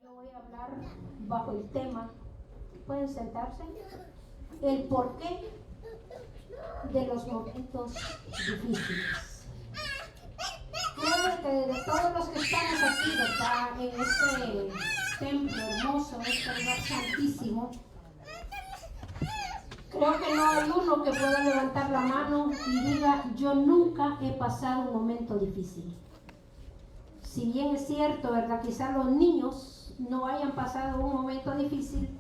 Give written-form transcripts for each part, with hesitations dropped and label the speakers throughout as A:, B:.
A: Yo voy a hablar bajo el tema, pueden sentarse, el porqué de los momentos difíciles. Creo que de todos los que estamos aquí, ¿verdad?, en este templo hermoso, en este lugar santísimo, creo que no hay uno que pueda levantar la mano y diga: yo nunca he pasado un momento difícil. Si bien es cierto, ¿verdad?, quizás los niños no hayan pasado un momento difícil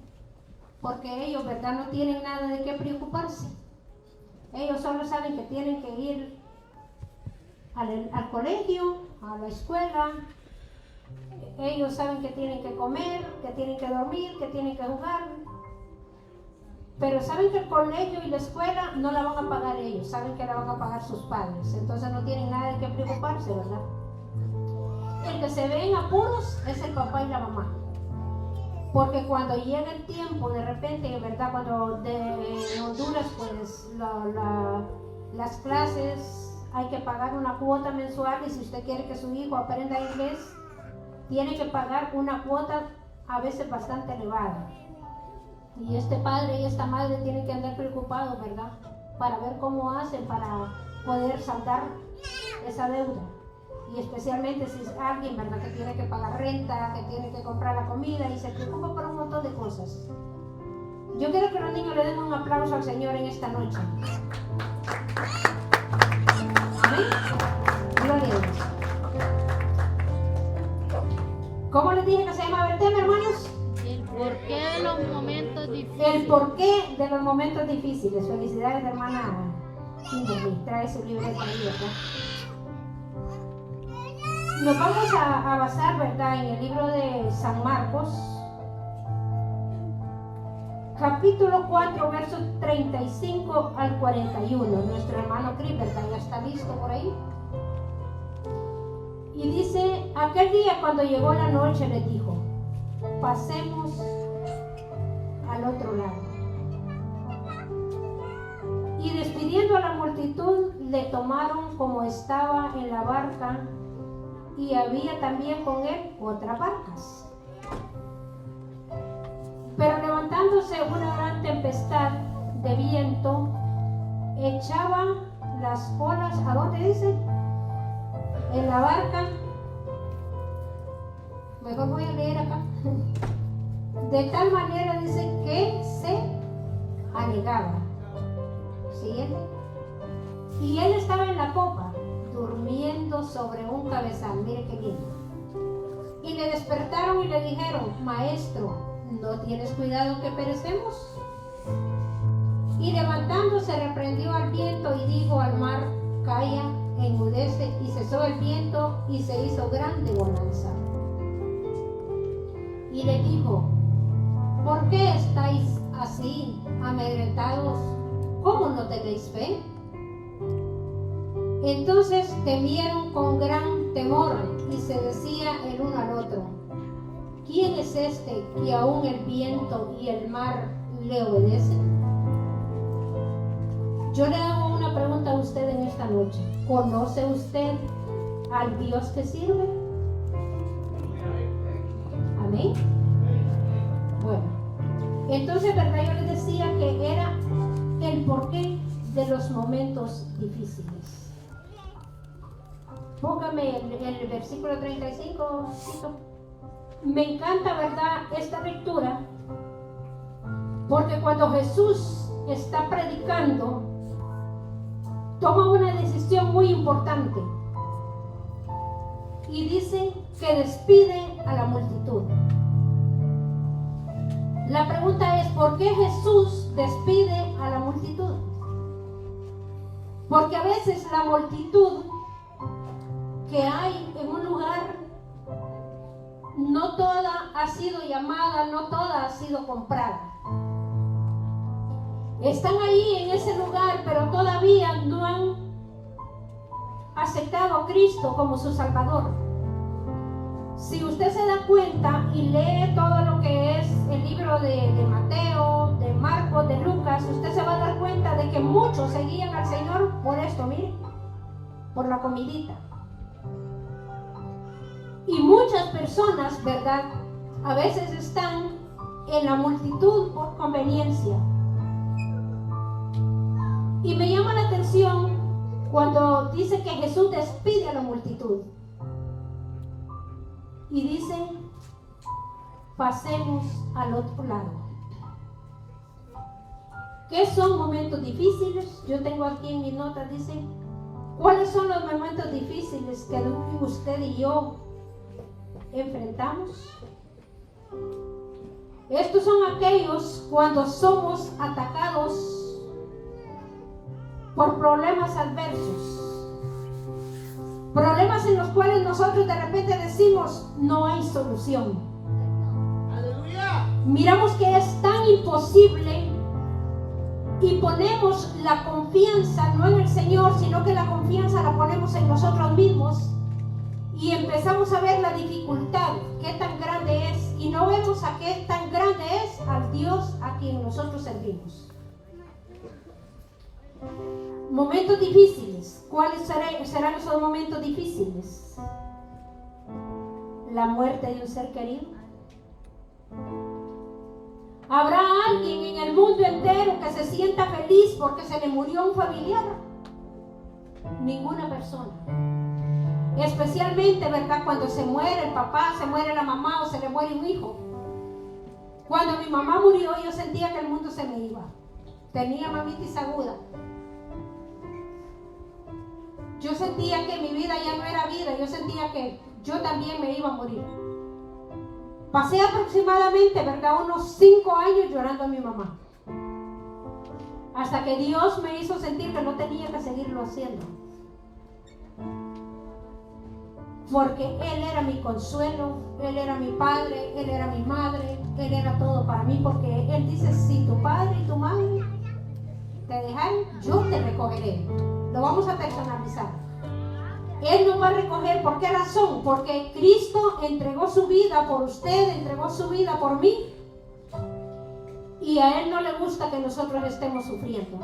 A: porque ellos, ¿verdad?, no tienen nada de qué preocuparse. Ellos solo saben que tienen que ir al colegio, a la escuela. Ellos saben que tienen que comer, que tienen que dormir, que tienen que jugar. Pero saben que el colegio y la escuela no la van a pagar ellos, saben que la van a pagar sus padres. Entonces no tienen nada de qué preocuparse, ¿verdad? El que se ve en apuros es el papá y la mamá. Porque cuando llega el tiempo, de repente, ¿verdad?, cuando en Honduras, pues las clases hay que pagar una cuota mensual, y si usted quiere que su hijo aprenda inglés, tiene que pagar una cuota a veces bastante elevada. Y este padre y esta madre tienen que andar preocupados, ¿verdad?, para ver cómo hacen para poder saldar esa deuda. Y especialmente si es alguien, ¿verdad?, que tiene que pagar renta, que tiene que comprar la comida y se preocupa por un montón de cosas. Yo quiero que los niños le den un aplauso al Señor en esta noche. Amén. Gloria a Dios. ¿Cómo les dije que se llamaba el tema, hermanos?
B: El porqué de los momentos difíciles.
A: El porqué de los momentos difíciles. Felicidades, hermana Kimberly. Trae su libreta ahí, ¿verdad? Nos vamos a basar, ¿verdad?, en el libro de San Marcos, capítulo 4, versos 35 al 41. Nuestro hermano Chris, ¿verdad?, ya está listo por ahí. Y dice: aquel día, cuando llegó la noche, les dijo: pasemos al otro lado. Y despidiendo a la multitud, le tomaron como estaba en la barca, y había también con él otras barcas. Pero levantándose una gran tempestad de viento, echaba las olas, ¿a dónde dice? En la barca. Mejor voy a leer acá. De tal manera, dice, que se anegaba. Siguiente. Y él estaba en la popa, durmiendo sobre un cabezal. Mire qué lindo. Y le despertaron y le dijeron: maestro, ¿no tienes cuidado que perecemos? Y levantándose, reprendió al viento y dijo al mar: calla, enmudece. Y cesó el viento y se hizo grande bonanza. Y le dijo: ¿por qué estáis así amedrentados? ¿Cómo no tenéis fe? Entonces temieron con gran temor y se decía el uno al otro: ¿quién es este que aún el viento y el mar le obedecen? Yo le hago una pregunta a usted en esta noche. ¿Conoce usted al Dios que sirve? Amén. Bueno, entonces, ¿verdad? Yo les decía que era el porqué de los momentos difíciles. Póngame el versículo 35. Me encanta, ¿verdad?, esta lectura, porque cuando Jesús está predicando, toma una decisión muy importante y dice que despide a la multitud. La pregunta es: ¿por qué Jesús despide a la multitud? Porque a veces la multitud que hay en un lugar, no toda ha sido llamada, no toda ha sido comprada. Están ahí en ese lugar, pero todavía no han aceptado a Cristo como su Salvador. Si usted se da cuenta y lee todo lo que es el libro de Mateo, de Marcos, de Lucas, usted se va a dar cuenta de que muchos seguían al Señor por esto, mire, por la comidita. Y muchas personas, ¿verdad?, a veces están en la multitud por conveniencia. Y me llama la atención cuando dice que Jesús despide a la multitud. Y dice, pasemos al otro lado. ¿Qué son momentos difíciles? Yo tengo aquí en mis notas, dice, ¿cuáles son los momentos difíciles que usted y yo enfrentamos? Estos son aquellos cuando somos atacados por problemas adversos, problemas en los cuales nosotros de repente decimos no hay solución. ¡Aleluya! Miramos que es tan imposible y ponemos la confianza no en el Señor, sino que la confianza la ponemos en nosotros mismos y empezamos a ver la dificultad, qué tan grande es, y no vemos a qué tan grande es al Dios a quien nosotros servimos. Momentos difíciles. ¿Cuáles serán esos momentos difíciles? La muerte de un ser querido. ¿Habrá alguien en el mundo entero que se sienta feliz porque se le murió un familiar? Ninguna persona. Especialmente, ¿verdad? Cuando se muere el papá, se muere la mamá o se le muere un hijo. Cuando mi mamá murió, yo sentía que el mundo se me iba. Tenía mamitis aguda. Yo sentía que mi vida ya no era vida. Yo sentía que yo también me iba a morir. Pasé aproximadamente, ¿verdad?, unos 5 años llorando a mi mamá. Hasta que Dios me hizo sentir que no tenía que seguirlo haciendo. Porque Él era mi consuelo, Él era mi padre, Él era mi madre, Él era todo para mí. Porque Él dice, si tu padre y tu madre te dejaron, yo te recogeré. Lo vamos a personalizar. Él nos va a recoger. ¿Por qué razón? Porque Cristo entregó su vida por usted, entregó su vida por mí. Y a Él no le gusta que nosotros estemos sufriendo.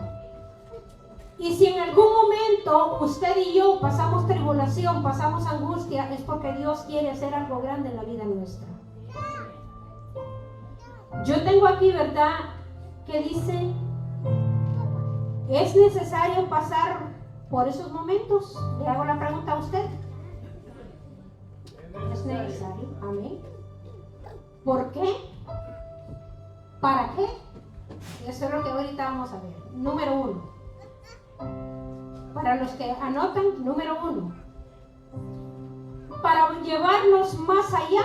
A: Y si en algún momento usted y yo pasamos tribulación, pasamos angustia, es porque Dios quiere hacer algo grande en la vida nuestra. Yo tengo aquí, ¿verdad?, que dice, ¿es necesario pasar por esos momentos? Le hago la pregunta a usted. Es necesario. Amén. ¿Por qué? ¿Para qué? Eso es lo que ahorita vamos a ver. Número 1. Para los que anotan, número 1. Para llevarnos más allá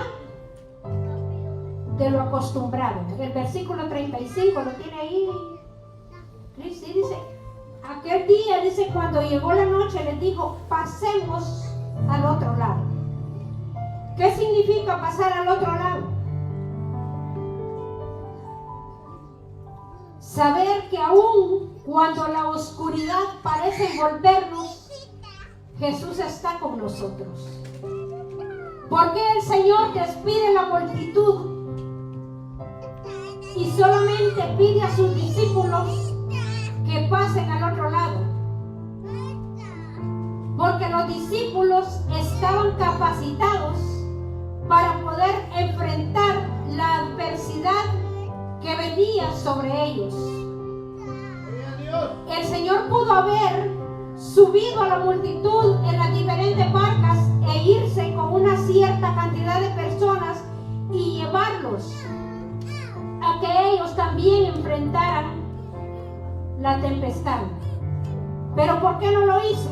A: de lo acostumbrado. El versículo 35 lo tiene ahí. Sí, dice, aquel día, dice, cuando llegó la noche, les dijo, pasemos al otro lado. ¿Qué significa pasar al otro lado? Saber que aún cuando la oscuridad parece envolvernos, Jesús está con nosotros. Porque el Señor despide la multitud y solamente pide a sus discípulos que pasen al otro lado. Porque los discípulos estaban capacitados para poder enfrentar la adversidad que venía sobre ellos. El Señor pudo haber subido a la multitud en las diferentes barcas e irse con una cierta cantidad de personas y llevarlos a que ellos también enfrentaran la tempestad. Pero ¿por qué no lo hizo?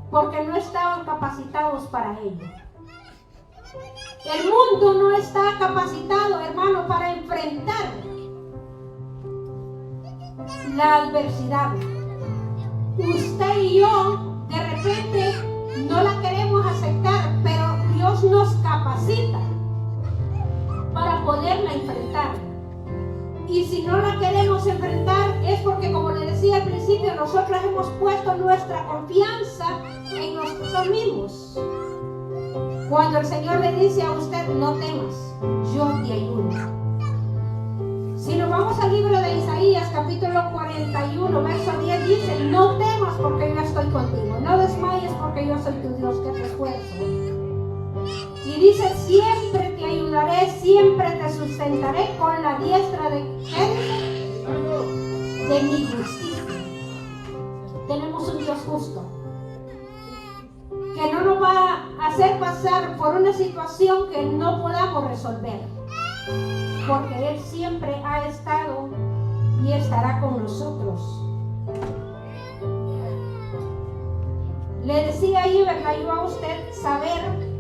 A: Porque no estaban capacitados para ello. El mundo no está capacitado, hermano, para enfrentar la adversidad. Usted y yo de repente no la queremos aceptar, pero Dios nos capacita para poderla enfrentar. Y si no la queremos enfrentar es porque, como le decía al principio, nosotros hemos puesto nuestra confianza en nosotros mismos. Cuando el Señor le dice a usted, no temas, yo te ayudo. Si nos vamos al libro de Isaías, capítulo 41, verso 10, dice, no temas porque yo estoy contigo, no desmayes porque yo soy tu Dios que te esfuerzo. Y dice, siempre te ayudaré ayudaré, siempre te sustentaré con la diestra de mi justicia. Tenemos un Dios justo, que no nos va a hacer pasar por una situación que no podamos resolver, porque Él siempre ha estado y estará con nosotros. Le decía ahí, ¿verdad? Yo a usted saber,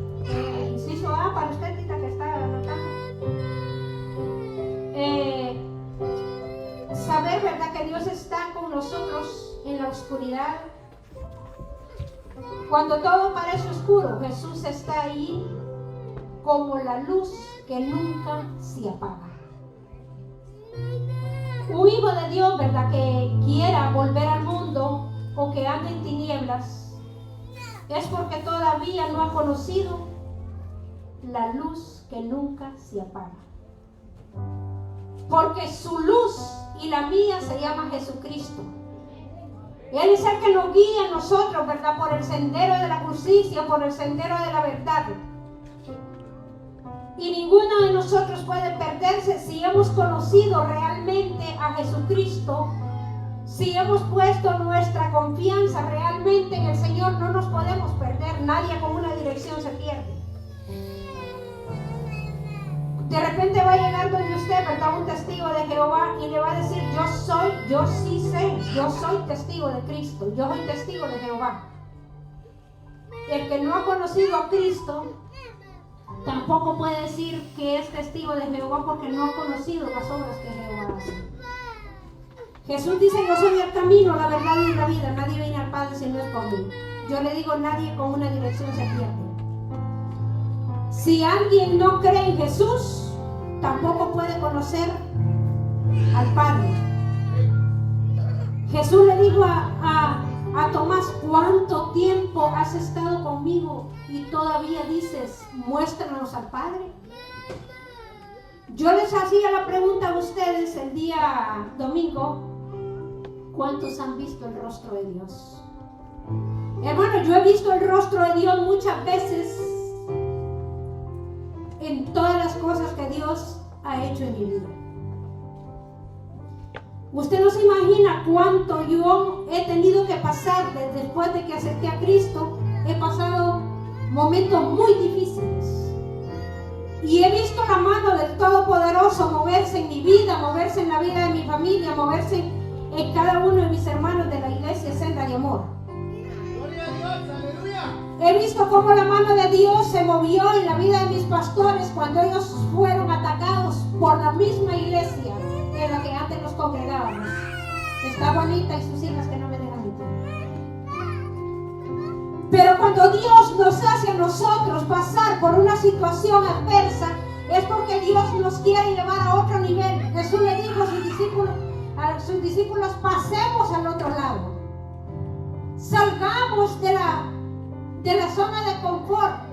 A: inciso A para usted, Tita, que está anotando, saber, ¿verdad?, que Dios está con nosotros en la oscuridad. Cuando todo parece oscuro, Jesús está ahí como la luz que nunca se apaga. Un hijo de Dios, ¿verdad?, que quiera volver al mundo o que ande en tinieblas, es porque todavía no ha conocido la luz que nunca se apaga. Porque su luz y la mía se llama Jesucristo. Él es el que nos guía a nosotros, ¿verdad?, por el sendero de la justicia, por el sendero de la verdad. Y ninguno de nosotros puede perderse si hemos conocido realmente a Jesucristo. Si hemos puesto nuestra confianza realmente en el Señor, no nos podemos perder. Nadie con una dirección se pierde. De repente va a llegar donde usted, ¿verdad?, un testigo de Jehová y le va a decir: yo sí sé, yo soy testigo de Cristo, yo soy testigo de Jehová. El que no ha conocido a Cristo tampoco puede decir que es testigo de Jehová, porque no ha conocido las obras que Jehová hace. Jesús dice: yo soy el camino, la verdad y la vida. Nadie viene al Padre si no es por mí. Yo le digo, nadie con una dirección se pierde. Si alguien no cree en Jesús, tampoco puede conocer al Padre. Jesús le dijo a Tomás: ¿cuánto tiempo has estado conmigo y todavía dices, muéstranos al Padre? Yo les hacía la pregunta a ustedes el día domingo: ¿cuántos han visto el rostro de Dios? Hermano, yo he visto el rostro de Dios muchas veces en todas las cosas que Dios ha hecho en mi vida. Usted no se imagina cuánto yo he tenido que pasar después de que acepté a Cristo. He pasado momentos muy difíciles y he visto la mano del Todopoderoso moverse en mi vida, moverse en la vida de mi familia, moverse en cada uno de mis hermanos de la iglesia Senda de Amor.
C: Gloria a Dios, aleluya.
A: He visto cómo la mano de Dios se movió en la vida de mis pastores cuando ellos fueron atacados por la misma iglesia en la que antes nos congregábamos. Está Juanita y sus hijas que no me dejan mentir. Pero cuando Dios nos hace a nosotros pasar por una situación adversa, es porque Dios nos quiere llevar a otro nivel. Jesús le dijo a sus discípulos: pasemos al otro lado. Salgamos de la zona de confort.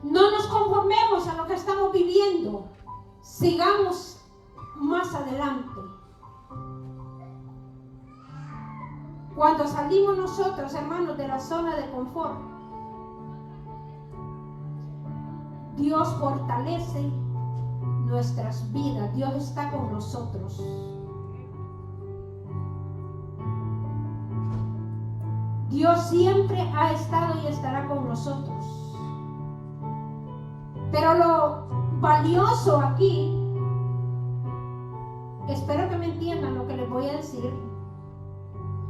A: No nos conformemos a lo que estamos viviendo. Sigamos más adelante. Cuando salimos nosotros, hermanos, de la zona de confort, Dios fortalece nuestras vidas. Dios está con nosotros. Dios siempre ha estado y estará con nosotros. Pero lo valioso aquí, espero que me entiendan lo que les voy a decir,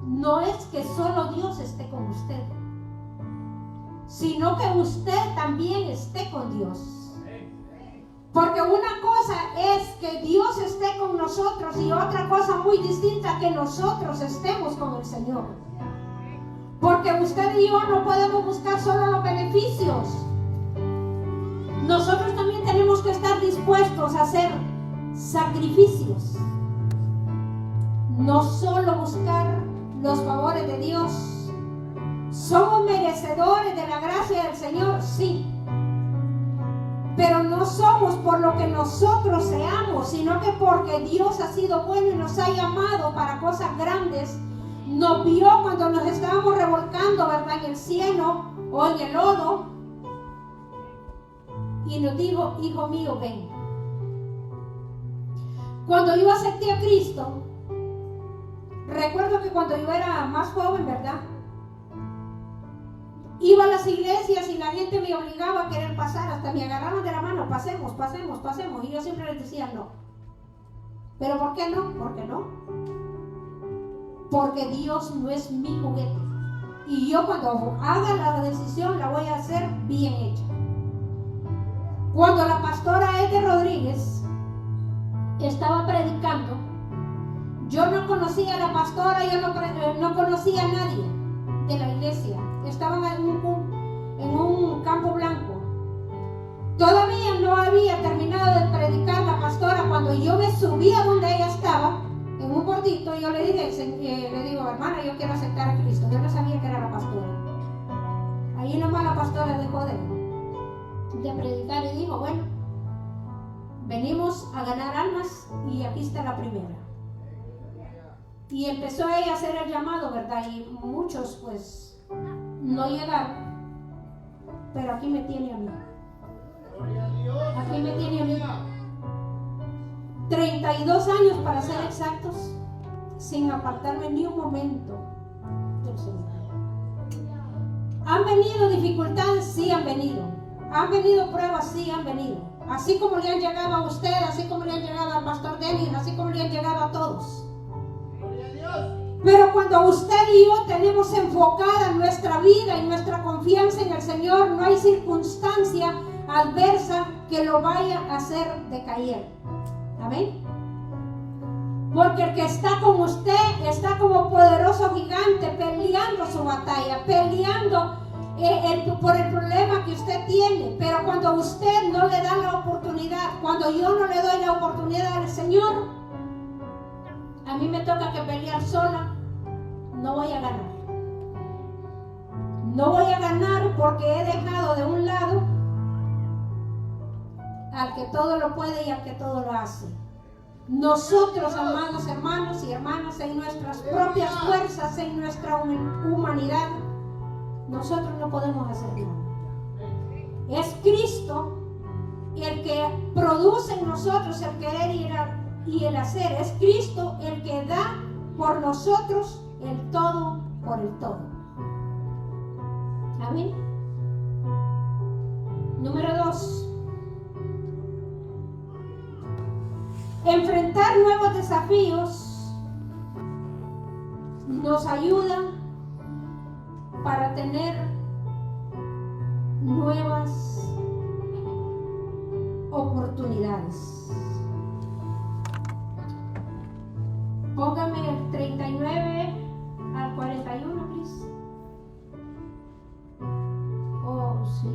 A: no es que solo Dios esté con usted, sino que usted también esté con Dios. Porque una cosa es que Dios esté con nosotros y otra cosa muy distinta que nosotros estemos con el Señor. Porque usted y yo no podemos buscar solo los beneficios. Nosotros también tenemos que estar dispuestos a hacer sacrificios. No solo buscar los favores de Dios. ¿Somos merecedores de la gracia del Señor? Sí. Pero no somos por lo que nosotros seamos, sino que porque Dios ha sido bueno y nos ha llamado para cosas grandes. Nos vio cuando nos estábamos revolcando, ¿verdad?, en el cieno o en el lodo. y nos dijo: hijo mío, ven. Cuando yo acepté a Cristo, recuerdo que cuando yo era más joven, ¿verdad?, iba a las iglesias y la gente me obligaba a querer pasar, hasta me agarraban de la mano: pasemos, pasemos, pasemos, y yo siempre les decía no. ¿Pero por qué no? ¿Por qué no? Porque Dios no es mi juguete, y yo cuando haga la decisión la voy a hacer bien hecha. Cuando la pastora Ede Rodríguez estaba predicando, yo no conocía a la pastora, yo no conocía a nadie de la iglesia. Estaban en un campo blanco. Todavía no había terminado de predicar la pastora cuando yo me subí a donde ella estaba, en un bordito. Yo le dije, le digo: hermana, yo quiero aceptar a Cristo. Yo no sabía que era la pastora. Ahí nomás la pastora dejó de predicar y dijo: bueno, venimos a ganar almas y aquí está la primera. Y empezó ella a hacer el llamado, ¿verdad? Y muchos pues no llegaron, pero aquí me tiene a mí. Aquí me tiene a mí. 32 años para ser exactos, sin apartarme ni un momento del Señor. ¿Han venido dificultades? Sí, han venido. ¿Han venido pruebas? Sí, han venido. Así como le han llegado a usted, así como le han llegado al pastor Denis, así como le han llegado a todos. Pero cuando usted y yo tenemos enfocada nuestra vida y nuestra confianza en el Señor, no hay circunstancia adversa que lo vaya a hacer decaer. Amén. Porque el que está con usted está como poderoso gigante peleando su batalla, peleando por el problema que usted tiene. Pero cuando usted no le da la oportunidad, cuando yo no le doy la oportunidad al Señor, a mí me toca que pelear sola. No voy a ganar. No voy a ganar porque he dejado de un lado al que todo lo puede y al que todo lo hace. Nosotros, amados hermanos y hermanas, en nuestras propias fuerzas, en nuestra humanidad, nosotros no podemos hacer nada. Es Cristo el que produce en nosotros el querer y el hacer. Es Cristo el que da por nosotros el todo por el todo. Amén. Número 2. Enfrentar nuevos desafíos nos ayuda para tener nuevas oportunidades. Póngame el 39 al 41, please. Oh, sí.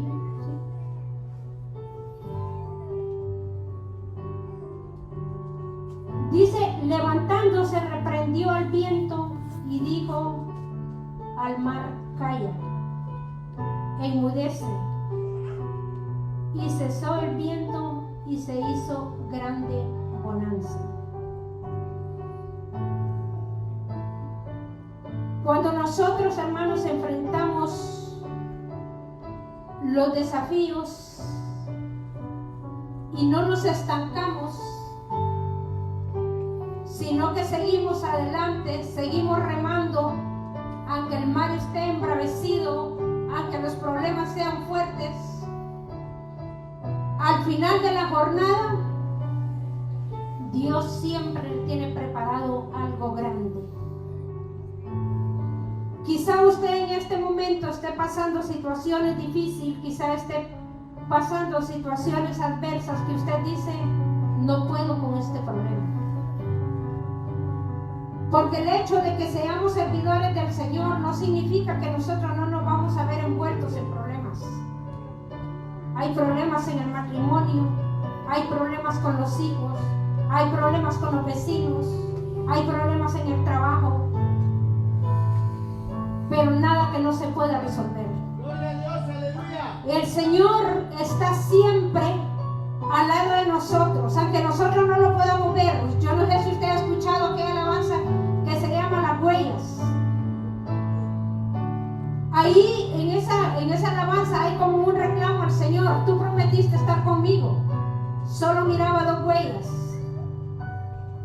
A: Dice: levantándose reprendió al viento y dijo al mar: calla, enmudece. Y cesó el viento y se hizo grande bonanza. Cuando nosotros, hermanos, enfrentamos los desafíos y no nos estancamos, sino que seguimos adelante, seguimos remando, aunque el mar esté embravecido, aunque los problemas sean fuertes, al final de la jornada, Dios siempre tiene preparado algo grande. Quizá usted en este momento esté pasando situaciones difíciles, quizá esté pasando situaciones adversas que usted dice: no puedo con este problema. Porque el hecho de que seamos servidores del Señor no significa que nosotros no nos vamos a ver envueltos en problemas. Hay problemas en el matrimonio, hay problemas con los hijos, hay problemas con los vecinos, hay problemas en el trabajo, pero nada que no se pueda resolver.
C: Gloria a Dios, aleluya.
A: El Señor está siempre al lado de nosotros, aunque nosotros no lo podamos ver. Yo no sé si usted ha escuchado aquella alabanza que se llama Las Huellas. Ahí en esa alabanza hay como un reclamo al Señor, tú prometiste estar conmigo. Solo miraba 2 huellas.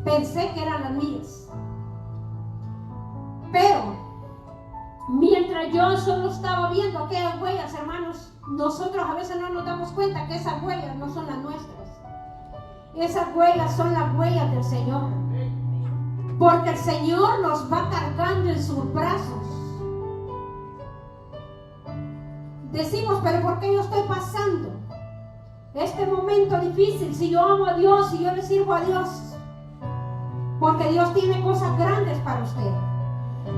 A: Pensé que eran las mías. Pero mientras yo solo estaba viendo aquellas huellas, hermanos, nosotros a veces no nos damos cuenta que esas huellas no son las nuestras. Esas huellas son las huellas del Señor. Porque el Señor nos va cargando en sus brazos. Decimos, pero ¿por qué yo estoy pasando este momento difícil si yo amo a Dios y yo le sirvo a Dios? Porque Dios tiene cosas grandes para usted.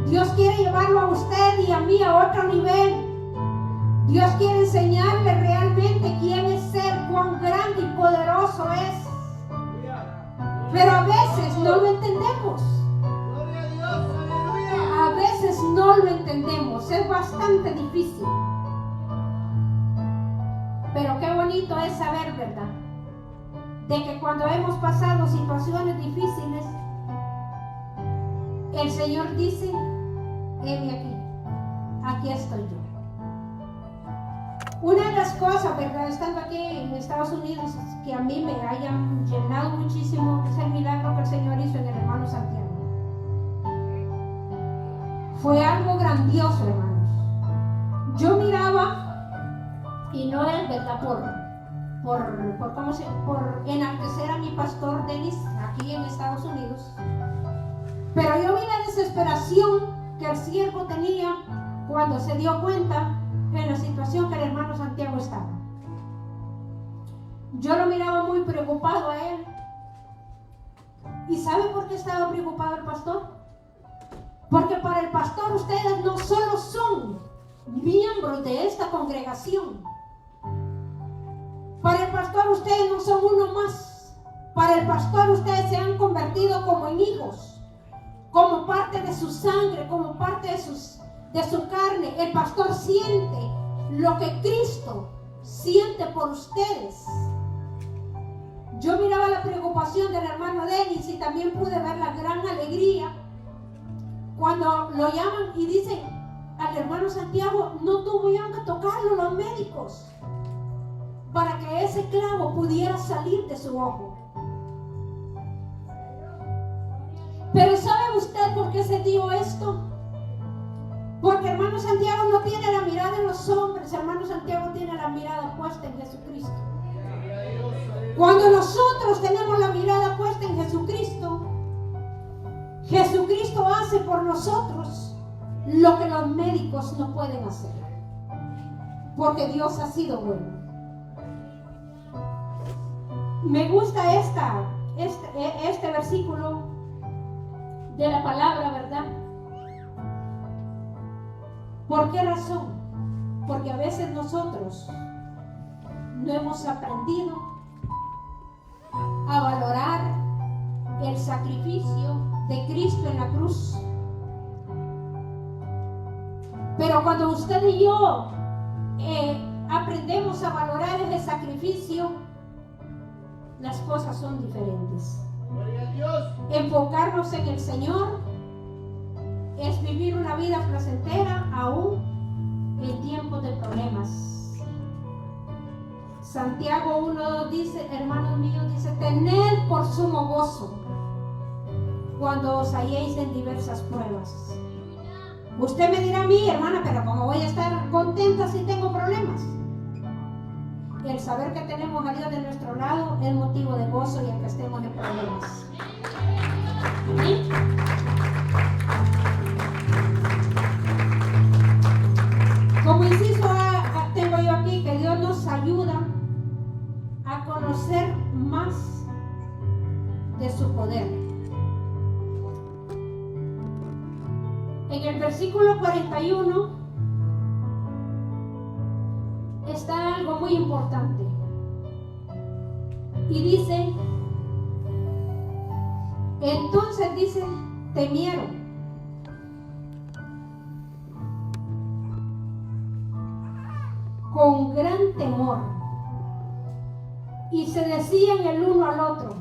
A: Dios quiere llevarlo a usted y a mí a otro nivel. Dios quiere enseñarle realmente quién es Él, cuán grande y poderoso es. Pero a veces no lo entendemos. A veces no lo entendemos. Es bastante difícil. Pero qué bonito es saber, ¿verdad? De que cuando hemos pasado situaciones difíciles, el Señor dice, heme aquí estoy yo. Una de las cosas, ¿verdad? Estando aquí en Estados Unidos, que a mí me hayan llenado muchísimo, es el milagro que el Señor hizo en el hermano Santiago. Fue algo grandioso, hermanos. Yo miraba, y no es verdad por enaltecer a mi pastor Denis aquí en Estados Unidos, pero yo vi la desesperación que el siervo tenía cuando se dio cuenta en la situación que el hermano Santiago estaba. Yo lo miraba muy preocupado a él. ¿Y sabe por qué estaba preocupado el pastor? Porque para el pastor ustedes no solo son miembros de esta congregación. Para el pastor ustedes no son uno más. Para el pastor ustedes se han convertido como en hijos, como parte de su sangre, como parte de su carne. El pastor siente lo que Cristo siente por ustedes. Yo miraba la preocupación del hermano Denis y también pude ver la gran alegría cuando lo llaman y dicen al hermano Santiago, no tuvieron que tocarlo los médicos para que ese clavo pudiera salir de su ojo. Pero ¿sabe usted por qué se dio esto? Porque hermano Santiago no tiene la mirada en los hombres, hermano Santiago tiene la mirada puesta en Jesucristo. Cuando nosotros tenemos la mirada puesta en Jesucristo, Jesucristo hace por nosotros lo que los médicos no pueden hacer. Porque Dios ha sido bueno. Me gusta este versículo de la palabra, ¿verdad? ¿Por qué razón? Porque a veces nosotros no hemos aprendido a valorar el sacrificio de Cristo en la cruz. Pero cuando usted y yo aprendemos a valorar ese sacrificio, las cosas son diferentes. Enfocarnos en el Señor es vivir una vida placentera aún en tiempos de problemas. Santiago 1:2 dice, hermanos míos, dice, tened por sumo gozo cuando os halléis en diversas pruebas. Usted me dirá a mí, hermana, pero ¿cómo voy a estar contenta si tengo problemas? El saber que tenemos a Dios de nuestro lado es motivo de gozo y aunque estemos en problemas. ¿Sí? Como inciso tengo yo aquí que Dios nos ayuda a conocer más de su poder. En el versículo 41 está algo muy importante y dice, entonces dice, temieron con gran temor y se decían el uno al otro,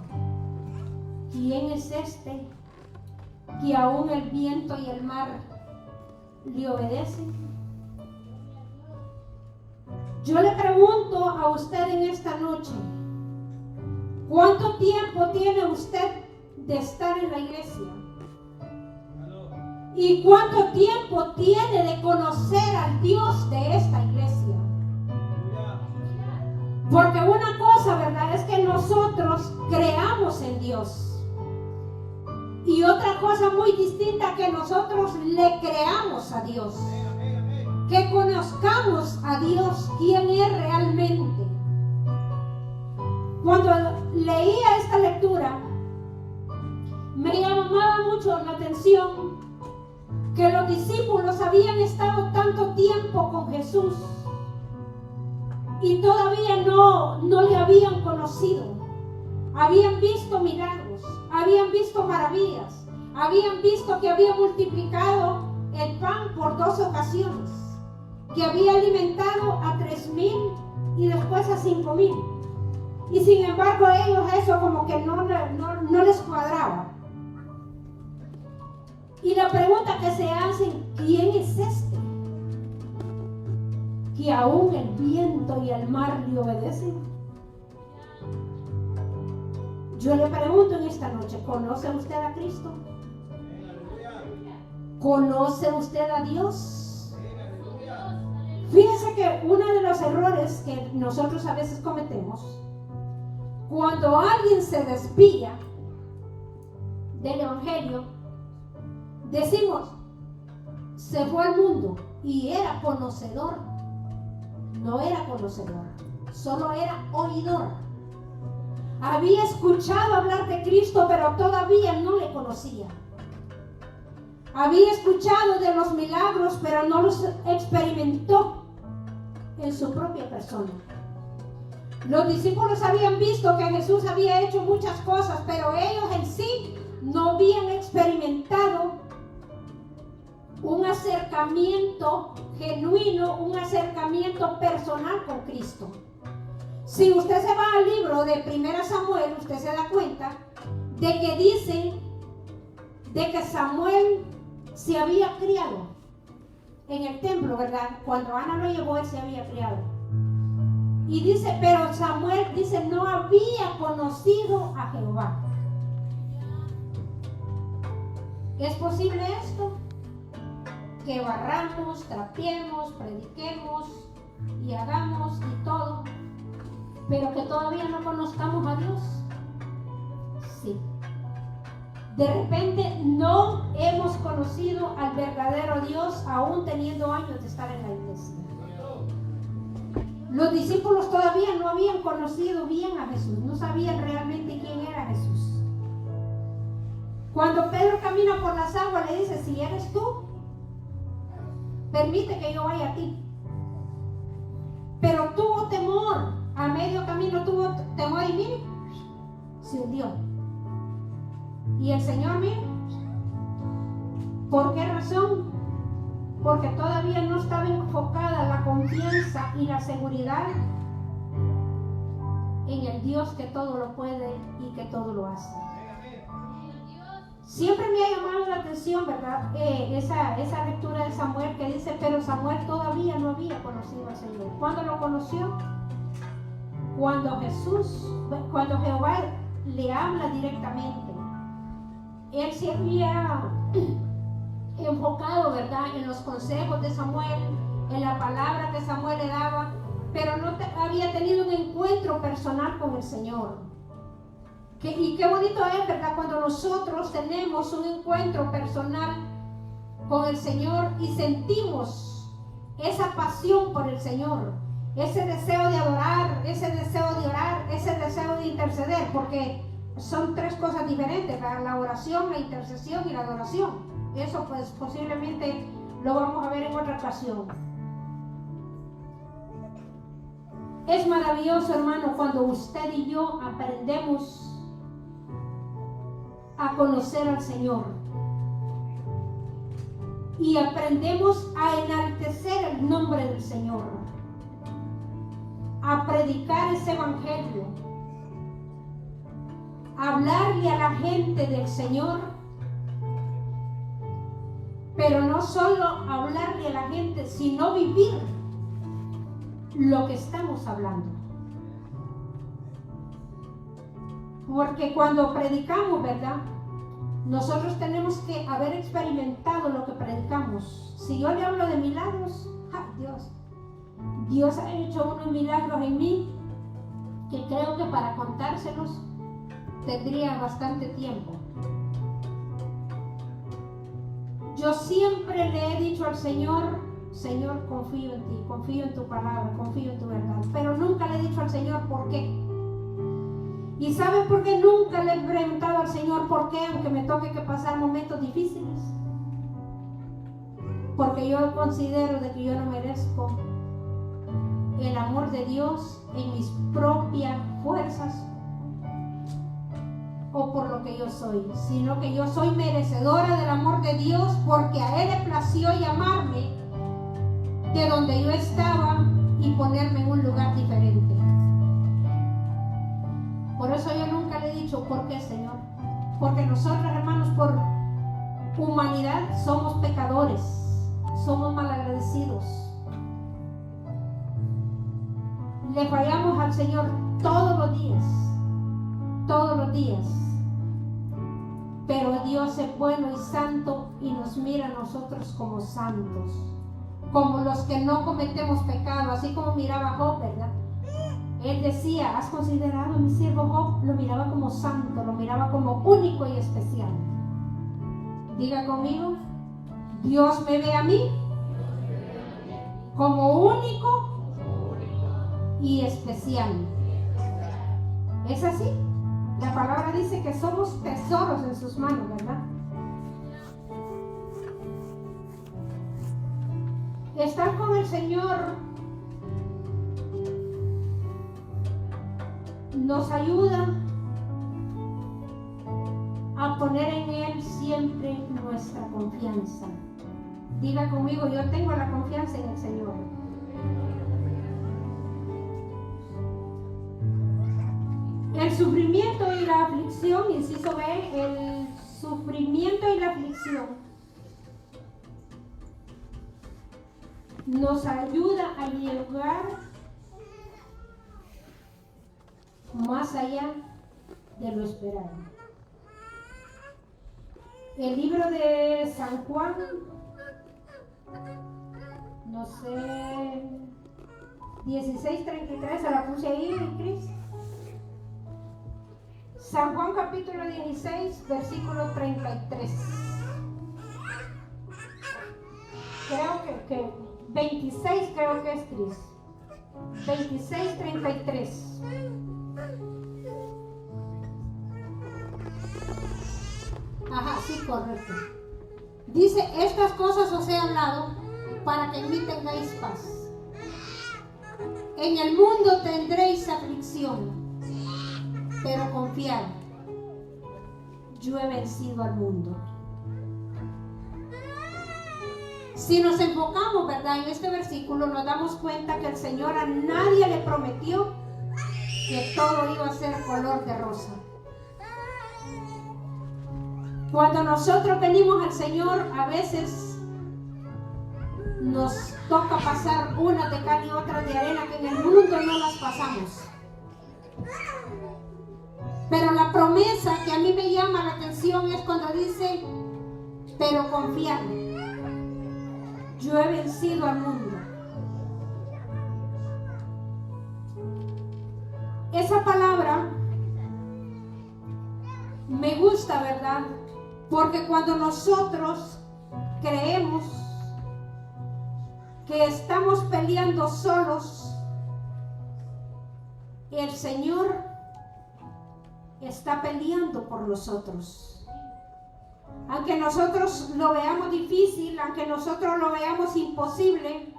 A: ¿quién es este que aún el viento y el mar le obedecen? Yo le pregunto a usted en esta noche, ¿cuánto tiempo tiene usted de estar en la iglesia? ¿Y cuánto tiempo tiene de conocer al Dios de esta iglesia? Porque una cosa, ¿verdad?, es que nosotros creamos en Dios. Y otra cosa muy distinta, que nosotros le creamos a Dios. Que conozcamos a Dios, quién es realmente. Cuando leía esta lectura, me llamaba mucho la atención que los discípulos habían estado tanto tiempo con Jesús y todavía no le habían conocido. Habían visto milagros, habían visto maravillas, habían visto que había multiplicado el pan por 2 ocasiones, que había alimentado a 3,000 y después a 5,000. Y sin embargo ellos eso como que no les cuadraba. Y la pregunta que se hacen, ¿quién es este? Que aún el viento y el mar le obedecen. Yo le pregunto en esta noche, ¿conoce usted a Cristo? ¿Conoce usted a Dios? Fíjese que uno de los errores que nosotros a veces cometemos, cuando alguien se desvía del Evangelio, decimos, se fue al mundo y era conocedor. No era conocedor, solo era oidor. Había escuchado hablar de Cristo, pero todavía no le conocía. Había escuchado de los milagros, pero no los experimentó en su propia persona. Los discípulos habían visto que Jesús había hecho muchas cosas, pero ellos en sí no habían experimentado un acercamiento genuino, un acercamiento personal con Cristo. Si usted se va al libro de 1 Samuel, usted se da cuenta de que dice de que Samuel se había criado en el templo, ¿verdad? Cuando Ana lo llevó, él se había criado. Y dice, pero Samuel dice, no había conocido a Jehová. ¿Es posible esto? Que barramos, trapiemos, prediquemos y hagamos y todo, pero que todavía no conozcamos a Dios. Sí. De repente no hemos conocido al verdadero Dios aún teniendo años de estar en la iglesia. Los discípulos todavía no habían conocido bien a Jesús, no sabían realmente quién era Jesús. Cuando Pedro camina por las aguas, le dice, si eres tú, permite que yo vaya a ti. Pero tuvo temor, a medio camino tuvo temor y mire, se hundió. Y el Señor, mire, ¿por qué razón? Porque todavía no estaba enfocada la confianza y la seguridad en el Dios que todo lo puede y que todo lo hace. Siempre me ha llamado la atención, ¿verdad? Esa lectura de Samuel que dice, pero Samuel todavía no había conocido al Señor. ¿Cuándo lo conoció? Cuando Jehová le habla directamente. Él se había enfocado, ¿verdad?, en los consejos de Samuel, en la palabra que Samuel le daba, pero no había tenido un encuentro personal con el Señor. Y qué bonito es, ¿verdad?, cuando nosotros tenemos un encuentro personal con el Señor y sentimos esa pasión por el Señor, ese deseo de adorar, ese deseo de orar, ese deseo de interceder, porque son 3 cosas diferentes, ¿verdad? La oración, la intercesión y la adoración. Eso pues posiblemente lo vamos a ver en otra ocasión. Es maravilloso, hermano, cuando usted y yo aprendemos a conocer al Señor y aprendemos a enaltecer el nombre del Señor, a predicar ese evangelio, a hablarle a la gente del Señor, pero no solo hablarle a la gente, sino vivir lo que estamos hablando. Porque cuando predicamos, ¿verdad? Nosotros tenemos que haber experimentado lo que predicamos. Si yo le hablo de milagros, Dios ha hecho unos milagros en mí que creo que para contárselos tendría bastante tiempo. Yo siempre le he dicho al Señor, Señor, confío en ti, confío en tu palabra, confío en tu verdad, pero nunca le he dicho al Señor por qué. ¿Y saben por qué nunca le he preguntado al Señor por qué, aunque me toque que pasar momentos difíciles? Porque yo considero de que yo no merezco el amor de Dios en mis propias fuerzas o por lo que yo soy, sino que yo soy merecedora del amor de Dios porque a Él le plació llamarme de donde yo estaba y ponerme en un lugar diferente. Por eso yo nunca le he dicho ¿por qué, Señor? Porque nosotros, hermanos, por humanidad somos pecadores, somos malagradecidos. Le fallamos al Señor todos los días, todos los días. Pero Dios es bueno y santo y nos mira a nosotros como santos, como los que no cometemos pecado, así como miraba a Job, ¿verdad? Él decía, ¿has considerado a mi siervo Job? Lo miraba como santo, lo miraba como único y especial. Diga conmigo, Dios me ve a mí como único y especial. ¿Es así? La palabra dice que somos tesoros en sus manos, ¿verdad? Estar con el Señor nos ayuda a poner en Él siempre nuestra confianza. Diga conmigo, yo tengo la confianza en el Señor. El sufrimiento y la aflicción, inciso B, el sufrimiento y la aflicción nos ayuda a llegar más allá de lo esperado. El libro de San Juan, no sé, 16:33, se la puse ahí, Cris. San Juan capítulo 16, versículo 33. Creo que 26 creo que es, Cris. 26:33. Ajá, sí, correcto. Dice, estas cosas os he hablado para que en mí tengáis paz. En el mundo tendréis aflicción, pero confiad, yo he vencido al mundo. Si nos enfocamos, ¿verdad?, en este versículo, nos damos cuenta que el Señor a nadie le prometió que todo iba a ser color de rosa. Cuando nosotros venimos al Señor, a veces nos toca pasar una de cal y otra de arena que en el mundo no las pasamos. Pero la promesa que a mí me llama la atención es cuando dice, pero confiad, yo he vencido al mundo. Esa palabra me gusta, ¿verdad? Porque cuando nosotros creemos que estamos peleando solos, el Señor está peleando por nosotros. Aunque nosotros lo veamos difícil, aunque nosotros lo veamos imposible,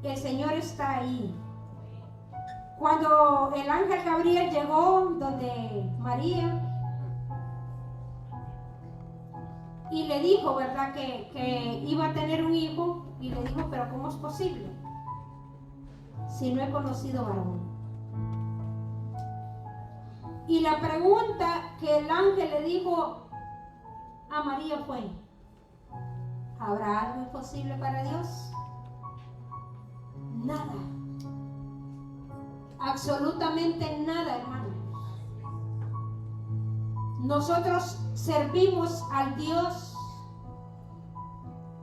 A: el Señor está ahí. Cuando el ángel Gabriel llegó donde María y le dijo, ¿verdad?, que iba a tener un hijo, y le dijo, pero ¿cómo es posible si no he conocido varón? Y la pregunta que el ángel le dijo a María fue, ¿habrá algo imposible para Dios? Nada. Absolutamente nada, hermanos. Nosotros servimos al Dios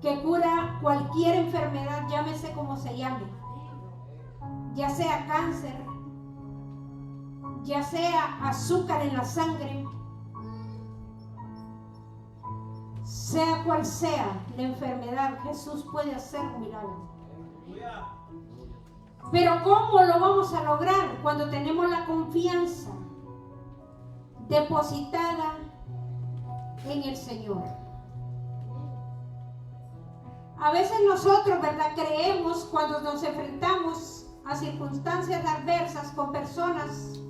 A: que cura cualquier enfermedad, llámese como se llame, ya sea cáncer, ya sea azúcar en la sangre, sea cual sea la enfermedad, Jesús puede hacer un milagro. Pero ¿cómo lo vamos a lograr? Cuando tenemos la confianza depositada en el Señor. A veces nosotros, ¿verdad?, creemos cuando nos enfrentamos a circunstancias adversas con personas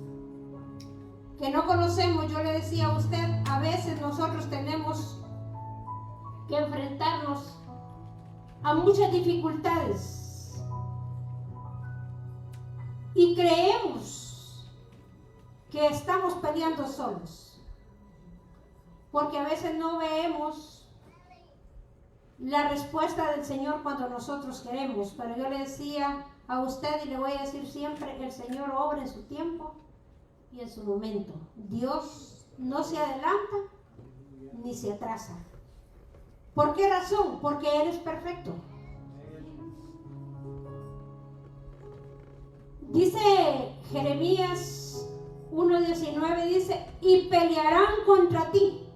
A: que no conocemos. Yo le decía a usted, a veces nosotros tenemos que enfrentarnos a muchas dificultades y creemos que estamos peleando solos, porque a veces no vemos la respuesta del Señor cuando nosotros queremos. Pero yo le decía a usted y le voy a decir siempre, el Señor obra en su tiempo y en su momento. Dios no se adelanta ni se atrasa. ¿Por qué razón? Porque Él es perfecto. Dice Jeremías 1:19, dice, y pelearán contra ti,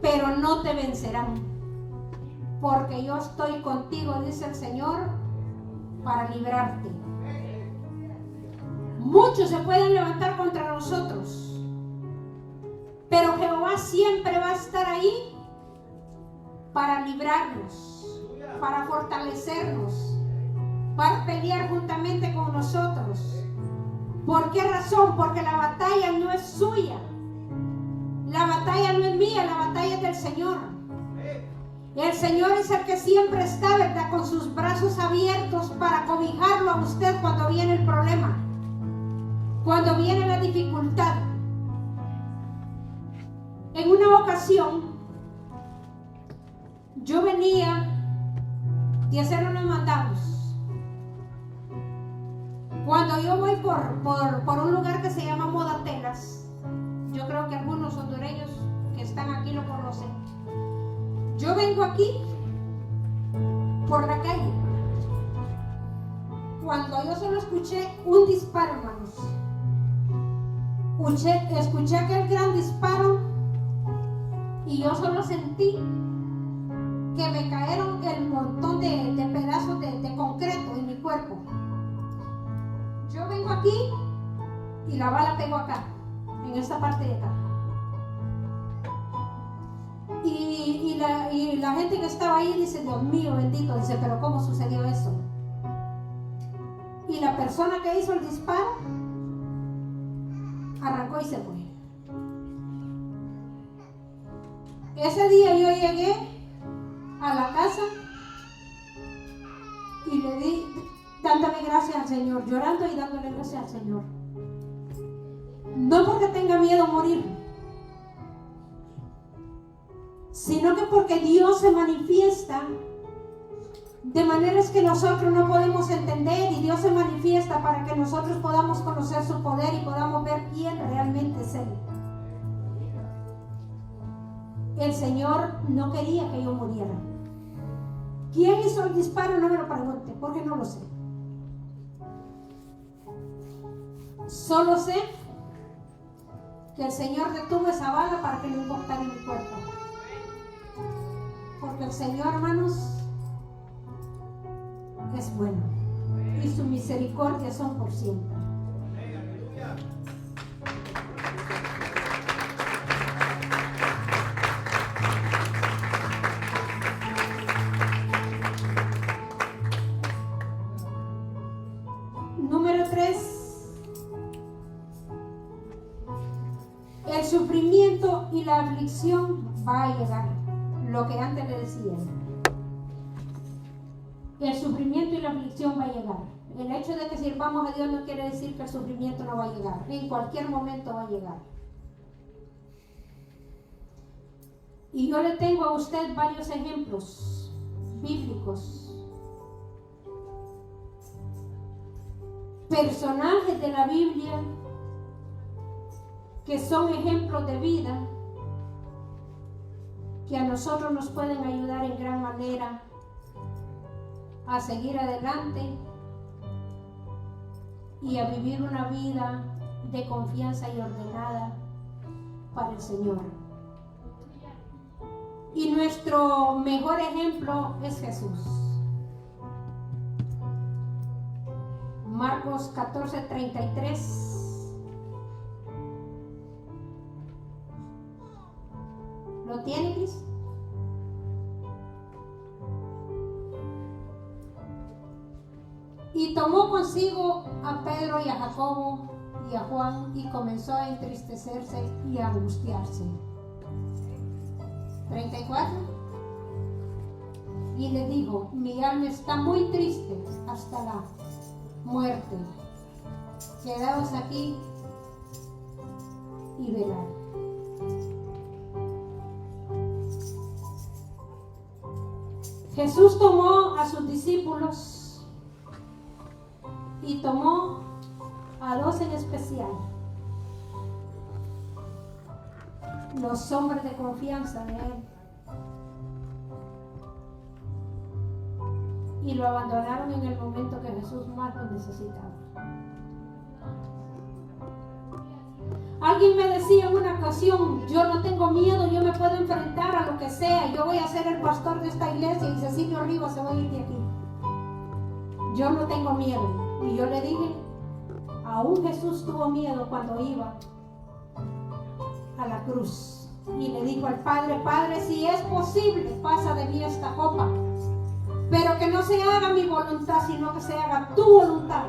A: pero no te vencerán, porque yo estoy contigo, dice el Señor, para librarte. Muchos se pueden levantar contra nosotros, pero Jehová siempre va a estar ahí para librarnos, para fortalecernos, para pelear juntamente con nosotros. ¿Por qué razón? Porque la batalla no es suya, la batalla no es mía, la batalla es del Señor. El Señor es el que siempre está, ¿verdad?, con sus brazos abiertos para cobijarlo a usted cuando viene el problema, cuando viene la dificultad. En una ocasión, yo venía de hacer unos mandados. Cuando yo voy por un lugar que se llama Modatelas, yo creo que algunos hondureños que están aquí lo conocen. Yo vengo aquí por la calle. Cuando yo solo escuché un disparo, hermanos, escuché aquel gran disparo y yo solo sentí que me cayeron el montón de pedazos de concreto en mi cuerpo. Yo vengo aquí y la bala pegó acá, en esta parte de acá. Y la gente que estaba ahí dice, Dios mío bendito, dice, pero ¿cómo sucedió eso? Y la persona que hizo el disparo arrancó y se fue. Ese día yo llegué a la casa y le di, dándole gracias al Señor, llorando y dándole gracias al Señor. No porque tenga miedo a morir, sino que porque Dios se manifiesta de maneras que nosotros no podemos entender, y Dios se manifiesta para que nosotros podamos conocer su poder y podamos ver quién realmente es Él. El Señor no quería que yo muriera. ¿Quién hizo el disparo? No me lo pregunte, porque no lo sé. Solo sé que el Señor detuvo esa bala para que no impactara en mi cuerpo. Porque el Señor, hermanos, es bueno y su misericordia son por siempre. Número 3. El sufrimiento y la aflicción va a llegar. Lo que antes le decía. El sufrimiento y la aflicción va a llegar. El hecho de que sirvamos a Dios no quiere decir que el sufrimiento no va a llegar. En cualquier momento va a llegar. Y yo le tengo a usted varios ejemplos bíblicos personajes de la Biblia que son ejemplos de vida, que a nosotros nos pueden ayudar en gran manera a seguir adelante y a vivir una vida de confianza y ordenada para el Señor. Y nuestro mejor ejemplo es Jesús. Marcos 14:33. ¿Lo tiene, Cris? Y tomó consigo a Pedro y a Jacobo y a Juan y comenzó a entristecerse y a angustiarse. 34. Y le dijo: mi alma está muy triste hasta la muerte. Quedaos aquí y velad. Jesús tomó a sus discípulos y tomó a 2 en especial, los hombres de confianza de Él, y lo abandonaron en el momento que Jesús más lo necesitaba. Alguien me decía en una ocasión: yo no tengo miedo, yo me puedo enfrentar a lo que sea, yo voy a ser el pastor de esta iglesia y Cecilio Rivas se va a ir de aquí. Yo no tengo miedo. Y yo le dije: aún Jesús tuvo miedo cuando iba a la cruz y le dijo al Padre: Padre, si es posible, pasa de mí esta copa, pero que no se haga mi voluntad, sino que se haga tu voluntad.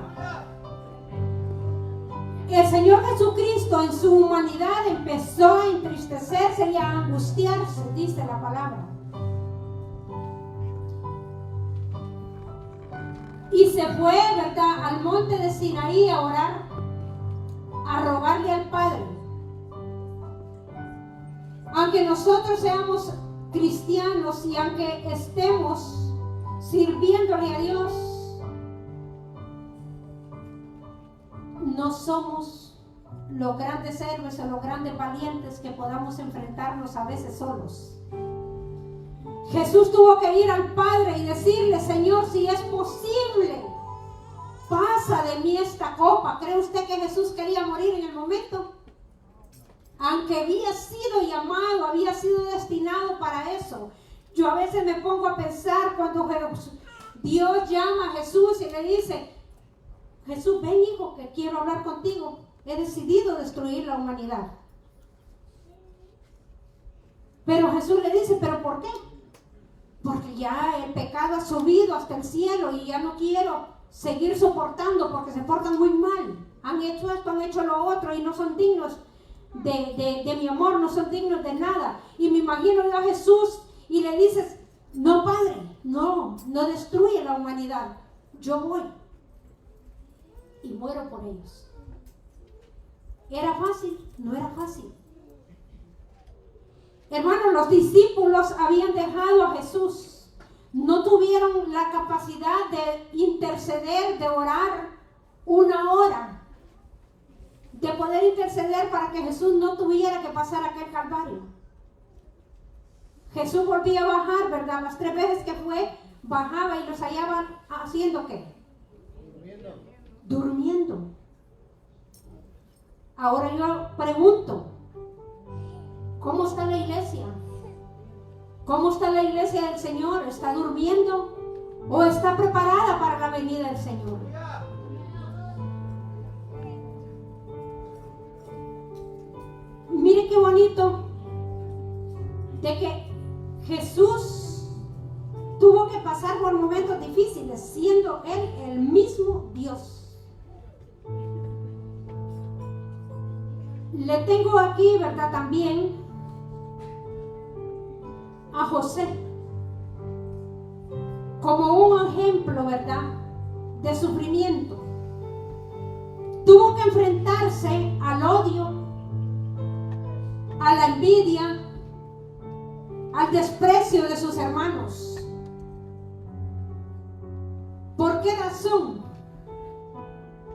A: El Señor Jesucristo en su humanidad empezó a entristecerse y a angustiarse, dice la palabra. Y se fue, ¿verdad?, al monte de Sinaí a orar, a rogarle al Padre. Aunque nosotros seamos cristianos y aunque estemos sirviéndole a Dios, no somos los grandes héroes o los grandes valientes que podamos enfrentarnos a veces solos. Jesús tuvo que ir al Padre y decirle: Señor, si es posible, pasa de mí esta copa. ¿Cree usted que Jesús quería morir en el momento? Aunque había sido llamado, había sido destinado para eso. Yo a veces me pongo a pensar cuando Dios llama a Jesús y le dice: Jesús, ven, hijo, que quiero hablar contigo. He decidido destruir la humanidad. Pero Jesús le dice: ¿pero por qué? Porque ya el pecado ha subido hasta el cielo y ya no quiero seguir soportando porque se portan muy mal. Han hecho esto, han hecho lo otro y no son dignos de mi amor, no son dignos de nada. Y me imagino yo a Jesús y le dices: no, Padre, no destruye la humanidad. Yo voy y muero por ellos. ¿Era fácil? No era fácil. Hermanos, los discípulos habían dejado a Jesús. No tuvieron la capacidad de interceder, de orar 1 hora, de poder interceder para que Jesús no tuviera que pasar aquel calvario. Jesús volvía a bajar, ¿verdad? Las 3 veces que fue, bajaba y los hallaban haciendo ¿qué? Durmiendo. Ahora yo pregunto: ¿cómo está la iglesia? ¿Cómo está la iglesia del Señor? ¿Está durmiendo o está preparada para la venida del Señor? Mire qué bonito de que Jesús tuvo que pasar por momentos difíciles, siendo Él el mismo Dios. Le tengo aquí, ¿verdad?, también a José como un ejemplo, ¿verdad?, de sufrimiento. Tuvo que enfrentarse al odio, a la envidia, al desprecio de sus hermanos. ¿Por qué razón?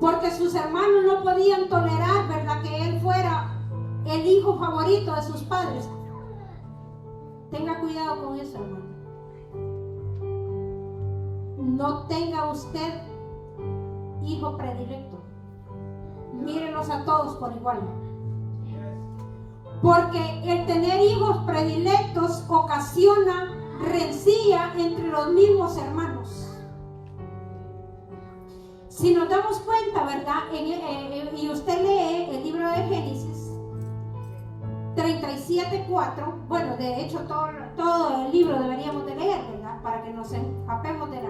A: porque sus hermanos no podían tolerar, ¿verdad?, que él fuera el hijo favorito de sus padres. Tenga cuidado con eso, hermano. No tenga usted hijo predilecto. Mírenlos a todos por igual. Porque el tener hijos predilectos ocasiona rencilla entre los mismos hermanos. Si nos damos cuenta, ¿verdad? Y usted lee el libro de Génesis 37:4. Bueno, de hecho todo el libro deberíamos de leer, ¿verdad? Para que nos empapemos de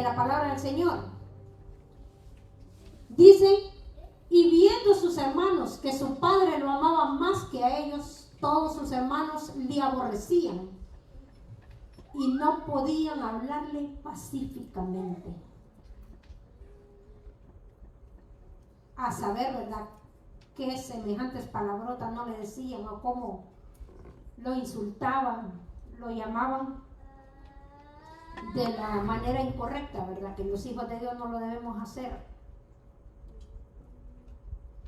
A: la palabra del Señor. Dice: y viendo sus hermanos que su padre lo amaba más que a ellos, todos sus hermanos le aborrecían y no podían hablarle pacíficamente. A saber, ¿verdad?, qué semejantes palabrotas no le decían, o cómo lo insultaban, lo llamaban de la manera incorrecta, ¿verdad?, que los hijos de Dios no lo debemos hacer.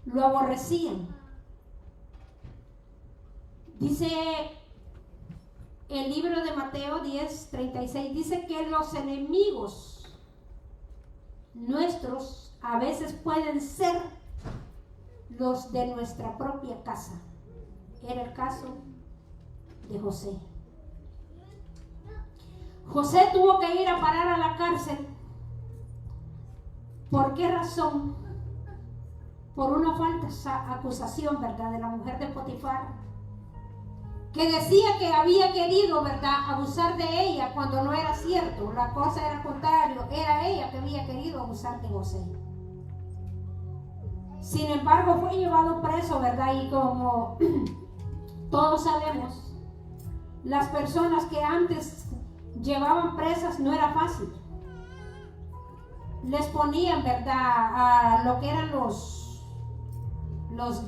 A: Lo aborrecían. Dice el libro de Mateo 10:36, dice que los enemigos nuestros a veces pueden ser los de nuestra propia casa. Era el caso de José. José tuvo que ir a parar a la cárcel. ¿Por qué razón? Por una falsa acusación, ¿verdad?, de la mujer de Potifar, que decía que había querido, ¿verdad?, abusar de ella cuando no era cierto. La cosa era contrario, era ella que había querido abusar de José. Sin embargo, fue llevado preso, ¿verdad? Y como todos sabemos, las personas que antes llevaban presas no era fácil. Les ponían, ¿verdad?, a lo que eran los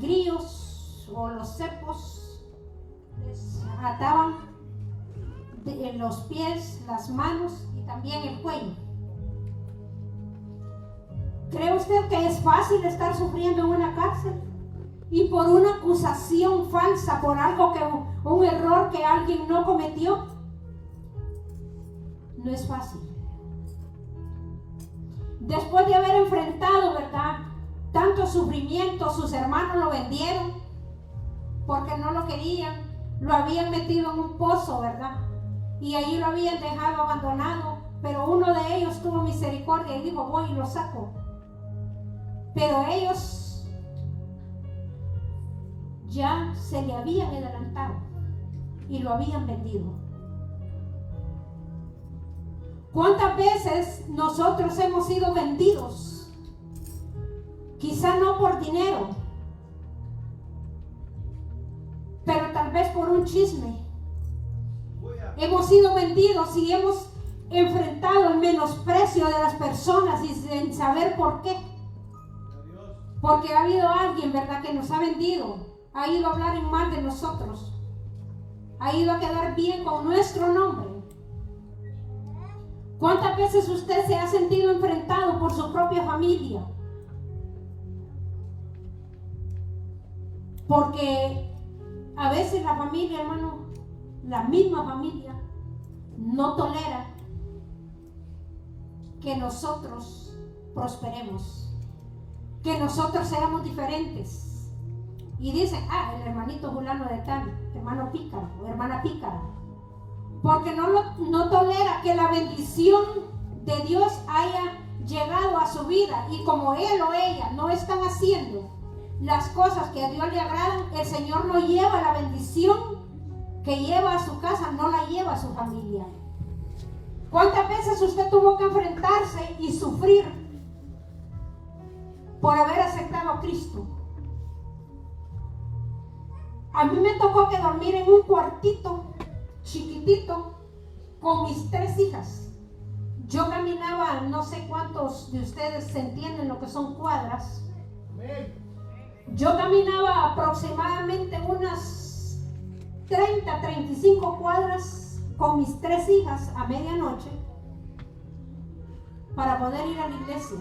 A: grillos o los cepos, les ataban en los pies, las manos y también el cuello. ¿Cree usted que es fácil estar sufriendo en una cárcel? Y por una acusación falsa, por algo un error que alguien no cometió. No es fácil. Después de haber enfrentado, ¿verdad?, tanto sufrimiento, sus hermanos lo vendieron porque no lo querían, lo habían metido en un pozo, ¿verdad? Y ahí lo habían dejado abandonado, pero uno de ellos tuvo misericordia y dijo: voy y lo saco. Pero ellos ya se le habían adelantado y lo habían vendido. ¿Cuántas veces nosotros hemos sido vendidos? Quizá no por dinero, pero tal vez por un chisme. Hemos sido vendidos y hemos enfrentado el menosprecio de las personas y sin saber por qué. Porque ha habido alguien, ¿verdad?, que nos ha vendido, ha ido a hablar en mal de nosotros, ha ido a quedar bien con nuestro nombre. ¿Cuántas veces usted se ha sentido enfrentado por su propia familia? Porque a veces la familia, hermano, la misma familia, no tolera que nosotros prosperemos, que nosotros seamos diferentes. Y dicen: el hermanito fulano de tal, hermano pícaro o hermana pícara. Porque no tolera que la bendición de Dios haya llegado a su vida. Y como él o ella no están haciendo las cosas que a Dios le agradan, el Señor no lleva la bendición que lleva a su casa, no la lleva a su familia. ¿Cuántas veces usted tuvo que enfrentarse y sufrir por haber aceptado a Cristo? A mí me tocó que dormir en un cuartito chiquitito con mis 3 hijas. Yo caminaba, no sé cuántos de ustedes se entienden lo que son cuadras. Yo caminaba aproximadamente unas 30, 35 cuadras con mis 3 hijas a medianoche para poder ir a la iglesia.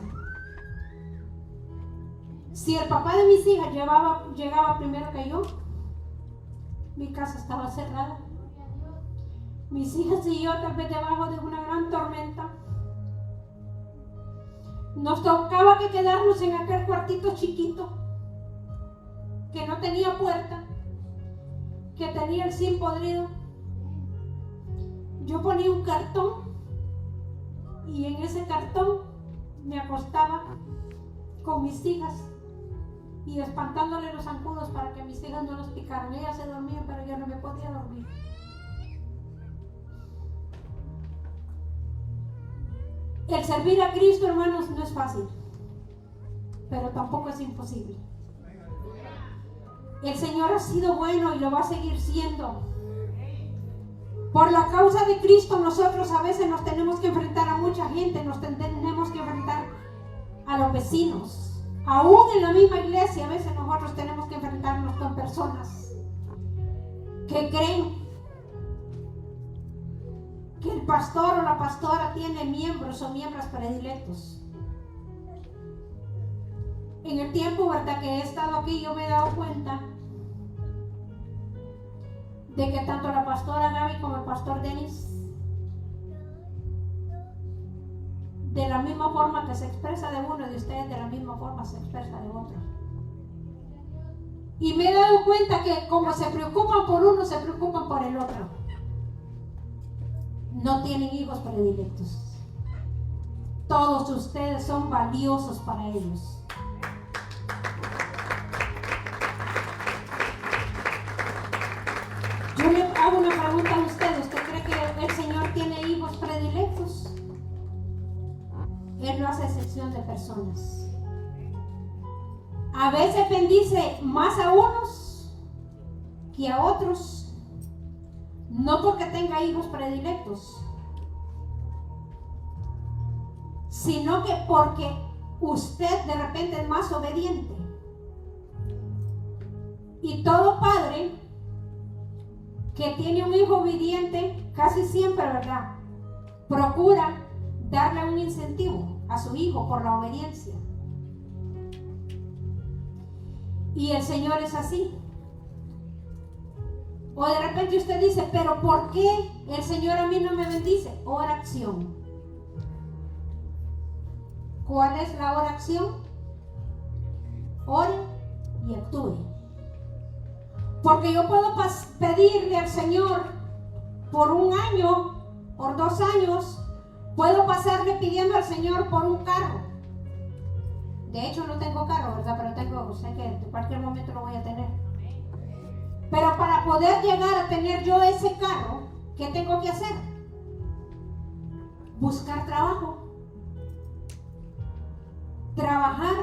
A: Si el papá de mis hijas llegaba primero que yo, mi casa estaba cerrada. Mis hijas y yo, tal vez debajo de una gran tormenta, nos tocaba que quedarnos en aquel cuartito chiquito que no tenía puerta, que tenía el zinc podrido. Yo ponía un cartón y en ese cartón me acostaba con mis hijas y espantándole los zancudos para que mis hijas no los picaran. Ellas se dormían, pero yo no me podía dormir. El servir a Cristo, hermanos, no es fácil, pero tampoco es imposible. El Señor ha sido bueno y lo va a seguir siendo. Por la causa de Cristo, nosotros a veces nos tenemos que enfrentar a mucha gente, nos tenemos que enfrentar a los vecinos. Aún en la misma iglesia, a veces nosotros tenemos que enfrentarnos con personas que creen que el pastor o la pastora tiene miembros o miembros predilectos. En el tiempo, ¿verdad?, que he estado aquí, yo me he dado cuenta de que tanto la pastora Gaby como el pastor Denis, de la misma forma que se expresa de uno de ustedes, de la misma forma se expresa de otro. Y me he dado cuenta que como se preocupan por uno, se preocupan por el otro. No tienen hijos predilectos. Todos ustedes son valiosos para ellos. Yo le hago una pregunta a usted. ¿Usted cree que el Señor tiene hijos predilectos? Él no hace excepción de personas. A veces bendice más a unos que a otros. No porque tenga hijos predilectos, sino que porque usted de repente es más obediente. Y todo padre que tiene un hijo obediente, casi siempre, ¿verdad?, procura darle un incentivo a su hijo por la obediencia. Y el Señor es así. O de repente usted dice, pero ¿por qué el Señor a mí no me bendice? Oración. ¿Cuál es la oración? Ore y actúe. Porque yo puedo pedirle al Señor por un año, por 2 años, puedo pasarle pidiendo al Señor por un carro. De hecho no tengo carro, ¿verdad? Pero sé que en cualquier momento lo voy a tener. Pero para poder llegar a tener yo ese carro, ¿qué tengo que hacer? Buscar trabajo. Trabajar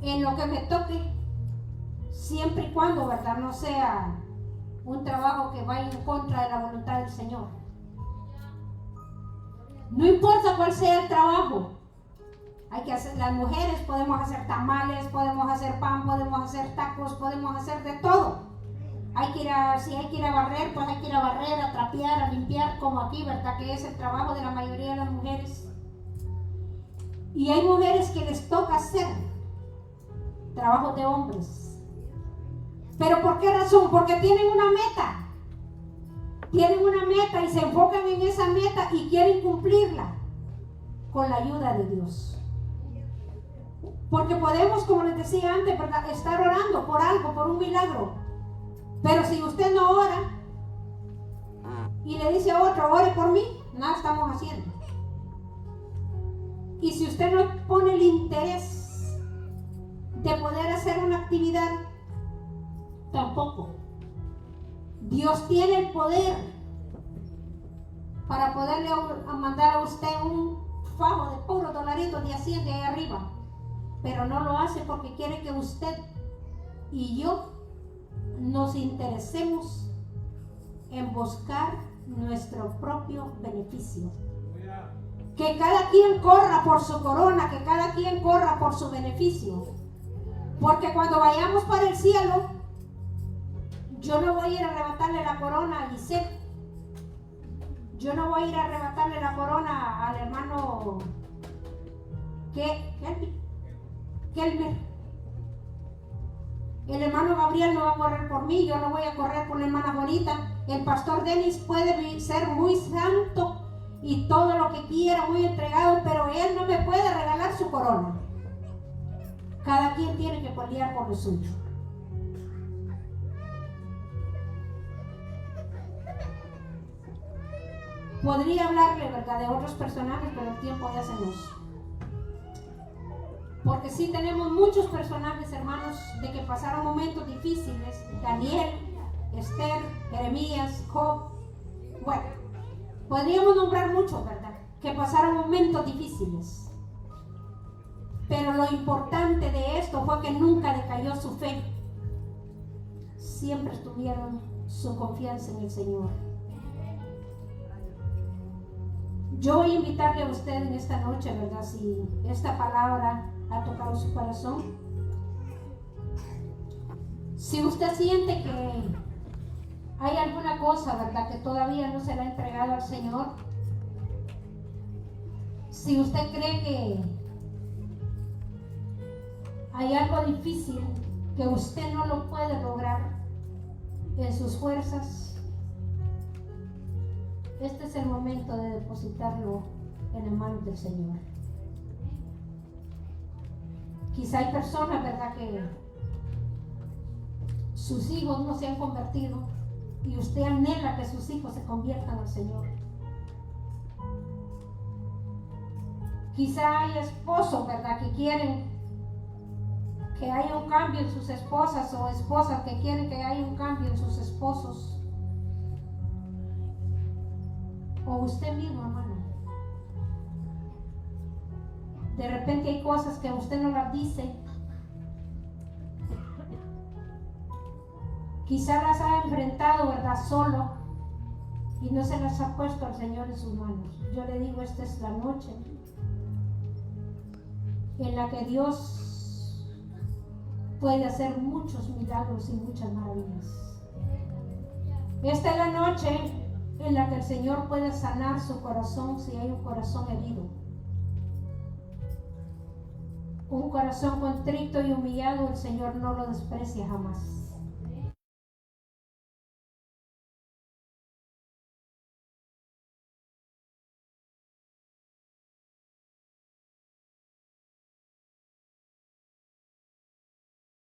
A: en lo que me toque, siempre y cuando, ¿verdad?, no sea un trabajo que vaya en contra de la voluntad del Señor. No importa cuál sea el trabajo. Hay que hacer, las mujeres podemos hacer tamales, podemos hacer pan, podemos hacer tacos, podemos hacer de todo. Si hay que ir a barrer, pues hay que ir a barrer, a trapear, a limpiar, como aquí, ¿verdad?, que es el trabajo de la mayoría de las mujeres. Y hay mujeres que les toca hacer trabajos de hombres. ¿Pero por qué razón? Porque tienen una meta. Tienen una meta y se enfocan en esa meta y quieren cumplirla con la ayuda de Dios. Porque podemos, como les decía antes, ¿verdad?, estar orando por algo, por un milagro. Pero si usted no ora y le dice a otro, ore por mí, nada estamos haciendo. Y si usted no pone el interés de poder hacer una actividad, tampoco. Dios tiene el poder para poderle mandar a usted un fajo de puros dolaritos de Hacienda ahí arriba. Pero no lo hace porque quiere que usted y yo nos interesemos en buscar nuestro propio beneficio. Que cada quien corra por su corona, que cada quien corra por su beneficio. Porque cuando vayamos para el cielo, yo no voy a ir a arrebatarle la corona a Giselle. Yo no voy a ir a arrebatarle la corona al hermano Kelmer, el hermano Gabriel no va a correr por mí, yo no voy a correr por la hermana Bonita. El pastor Denis puede ser muy santo y todo lo que quiera, muy entregado, pero él no me puede regalar su corona. Cada quien tiene que pelear por lo suyo. Podría hablarle, ¿verdad?, de otros personajes, pero el tiempo ya se nos... Porque sí tenemos muchos personajes, hermanos, de que pasaron momentos difíciles. Daniel, Esther, Jeremías, Job. Bueno, podríamos nombrar muchos, ¿verdad?, que pasaron momentos difíciles. Pero lo importante de esto fue que nunca decayó su fe. Siempre tuvieron su confianza en el Señor. Yo voy a invitarle a usted en esta noche, ¿verdad?, si esta palabra ha tocado su corazón. Si usted siente que hay alguna cosa, ¿verdad?, que todavía no se le ha entregado al Señor. Si usted cree que hay algo difícil que usted no lo puede lograr en sus fuerzas, este es el momento de depositarlo en las manos del Señor. Quizá hay personas, ¿verdad?, que sus hijos no se han convertido y usted anhela que sus hijos se conviertan al Señor. Quizá hay esposos, ¿verdad?, que quieren que haya un cambio en sus esposas, o esposas que quieren que haya un cambio en sus esposos. O usted mismo, hermano. De repente hay cosas que usted no las dice. Quizá las ha enfrentado, ¿verdad?, solo, y no se las ha puesto al Señor en sus manos. Yo le digo, esta es la noche en la que Dios puede hacer muchos milagros y muchas maravillas. Esta es la noche en la que el Señor puede sanar su corazón si hay un corazón herido. Un corazón contrito y humillado, el Señor no lo desprecia jamás.